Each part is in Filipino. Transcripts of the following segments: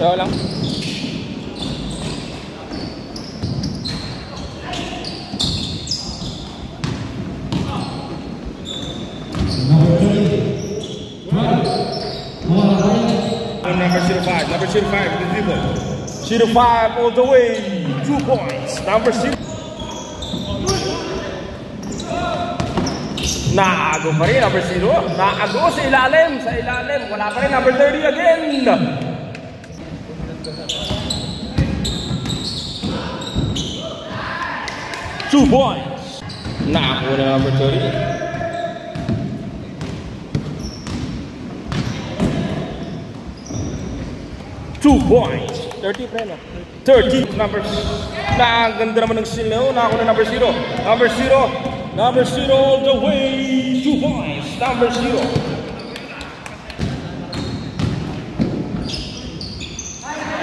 Tayo lang. Number 05, number 05 with the dribble. 05 all the way, 2 points. Number 6. Naago pa rin, number 0. Naago sa ilalim, Wala pa rin, number 30 again. Two points. Nakakuha na number 30. 2 points. 30 preno. 30 numbers. Ang ganda naman ng sino. Nakakuha na number 0. Number 0. Number 0 all the way. 2 points. Number 0.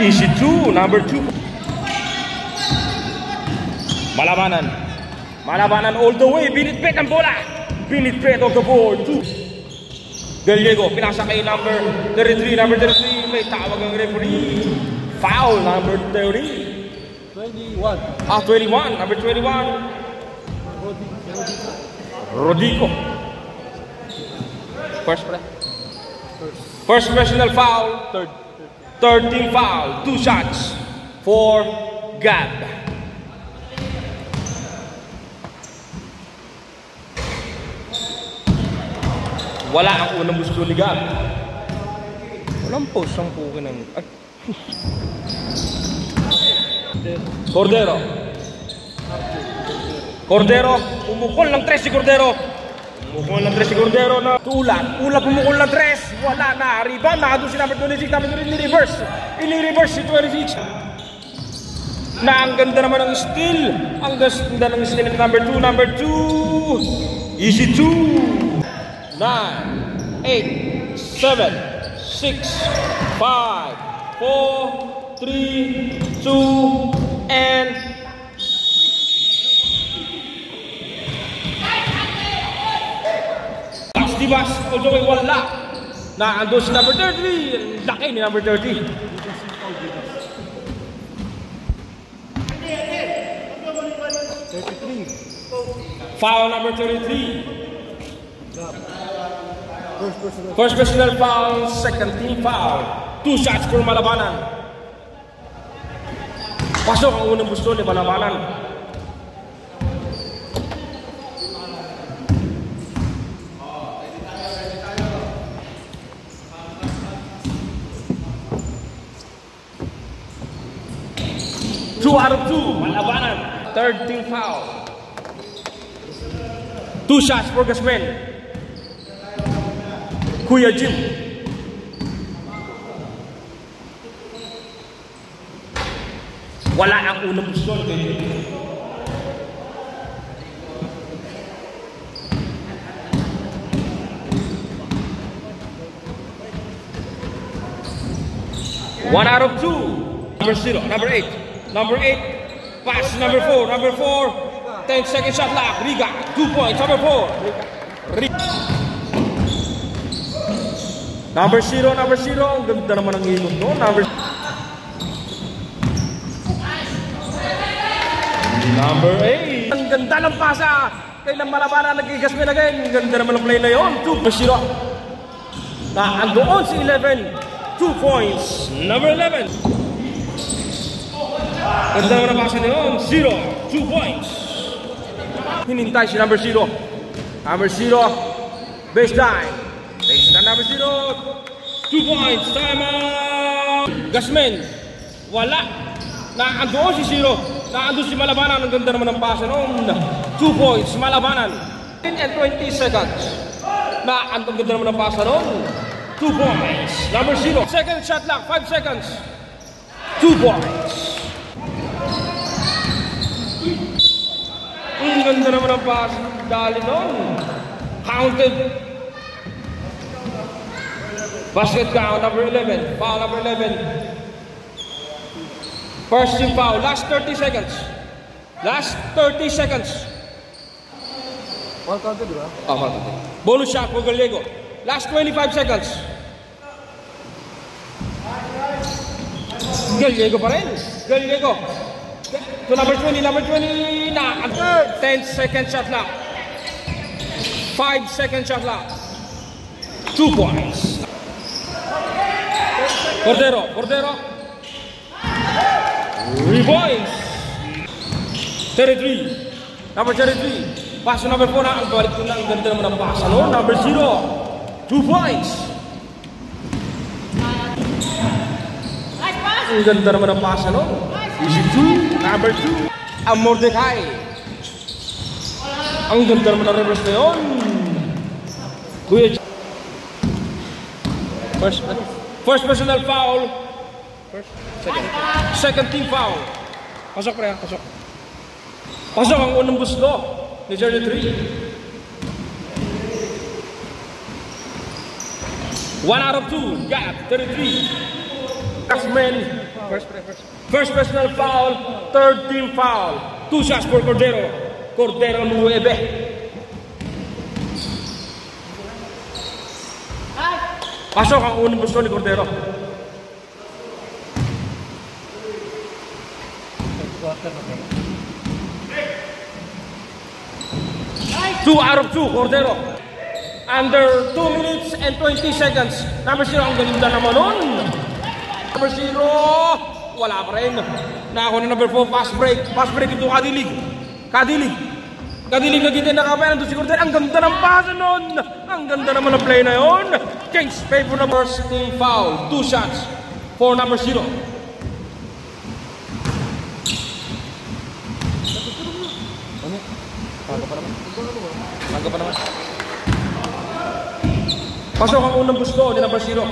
Easy 2. Number 2. Malabanan all the way. Binitbit ang bola. Binitbit of the board. 2. Gallego. Pinasa kay number 33. Number 33. May tawag ang referee. Foul. Number 30. 21. 21. Number 21. Rodico. First personal foul. Third team foul. 2 shots for Gab. Wala ang unang gusto ni Gab. Walang post ang pukin ng... Cordero. Pumukol ng 3 si Cordero. Na tulad. Pumukol ng 3. Wala na. Rebound. Nakadun si number 26. Number 26 ini-reverse si 26. Na ang ganda naman ng steal. Ang ganda ng steal ni number 2. Number 2. Easy 2. 9, 8, 7, 6, 5, 4, 3, 2, and Dibas, although wala. Naandun si number 30. Laki ni number 30. Foul number 33. First personal foul, second team foul. 2 shots for Malabanan. Pasok ang unang gusto ni Malabanan. Two out of 2, Malabanan. Third team foul. 2 shots for Gasmen. Kuya Jim. Wala ang unang gusto ni Jim. One out of 2. Number 0. Number 8. Number 8. Pass. Number 4. Number 4. 10 second shot lock. Riga. 2 points. Number 4. Riga. Number 0, number 0. Ang ganda naman ang hilot no. Number 8. Ang ganda ng pasa. Kailang Malabanan nag-Gasmen again. Ang ganda naman ang play na yun. 2 for 0. Naandoon si 11. 2 points. Number 11. Ganda naman ang pasa na yun. 0. 2 points. Hinintay si number 0. Number 0. Baseline. Number 0, 2 points, time out! Gasmen, wala. Naandoon si 0. Naandoon si Malabanan. Ang ganda naman ng pasa noon. 2 points, Malabanan. 10 and 20 seconds. Naandoon ganda naman ng pasa noon. 2 points. Number 0. Second shot lock, 5 seconds. 2 points. Ang ganda naman ng pasa. Dali noon. Counted. Basket count, number 11. Foul, number 11. First team foul. Last 30 seconds. Last 30 seconds. One counted, di ba? Bonus shot for Gallego. Last 25 seconds. Gallego pa rin. Gallego. To number 20 na. 10 second shot lang. 5 second shot lang. 2 points. Cordero. 3 points. 33. Number 33. Pass number 4 na. Ang balik ko na. Ang ganda naman ang pass. Ano? Number 0. 2 points. Ang ganda naman ang pass. Ano? Easy 2. Number 2. Ang Mordecai. Ang ganda naman ang reverse na yun. Kuya. First personal foul. Second team foul. Pasok pre, pasok. Pasok ang unang gusto ni Jerry 3. 1 out of 2. Got 33. Gasman. First personal foul. Third team foul. 2 shots for Cordero. Cordero 9. Pasok ang unang gusto ni Cordero. 2 out of 2, Cordero. Under 2 minutes and 20 seconds. Number 0, ang ganda naman nun. Number 0, wala pa rin. Nakakuha na number 4, fast break. Fast break ito, Kadilig. Kadilig na kita nakapaya nandun si Cordero. Ang ganda ng pasa nun. Ang ganda naman ng play na yun. Kings favor na first team foul. 2 shots for number 0. Tangga pa naman. Pasok ang unang gusto ni number 0.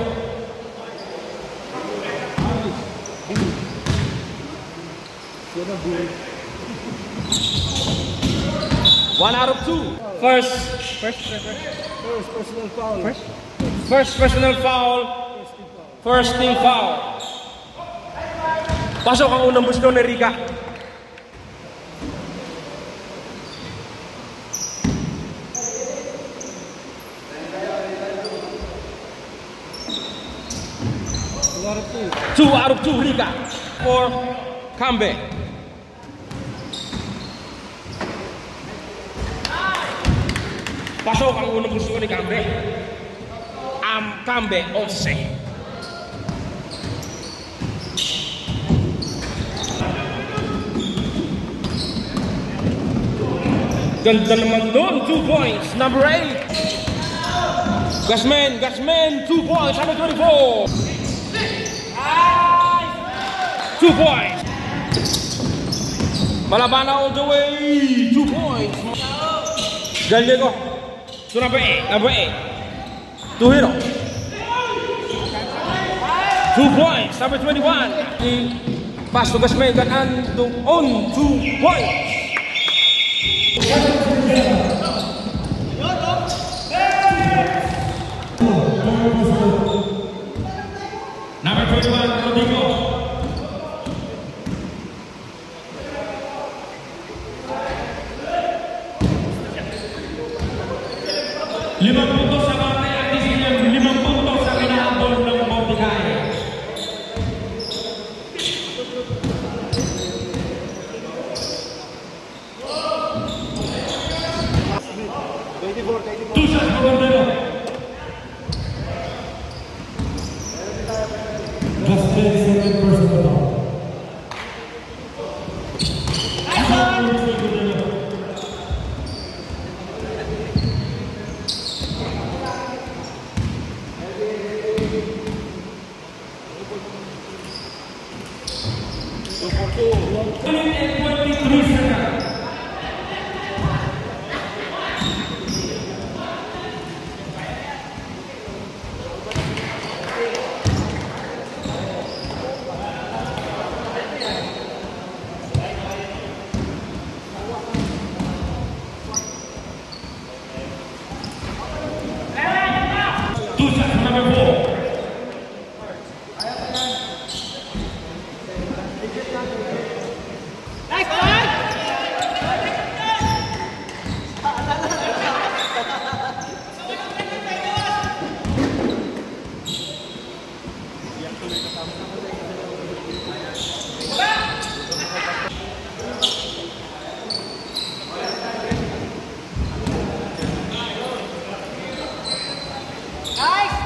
One out of 2. First personal foul. First personal foul. First team foul. Pasok ang unang gusto ni Rica. Two out of 2, Rica for Cambe. Pasok ang unang gusto ni Cambe. Cambe 11. Ganda naman doon, 2 points. Number 8. Gasman, 2 points. Number 24. 2 points. Malabana all the way. 2 points. Gallego. So number 8. 2 hero. 2 points. Number 21. Pass to Gasman. Ganan on 2 points. Number 21, Rodrigo. Limang puntos sa Marte at Disneyland, 5 puntos sa kinahabol ng Mordecai. Two shots for Cordero. Just 10 seconds personal. Nice!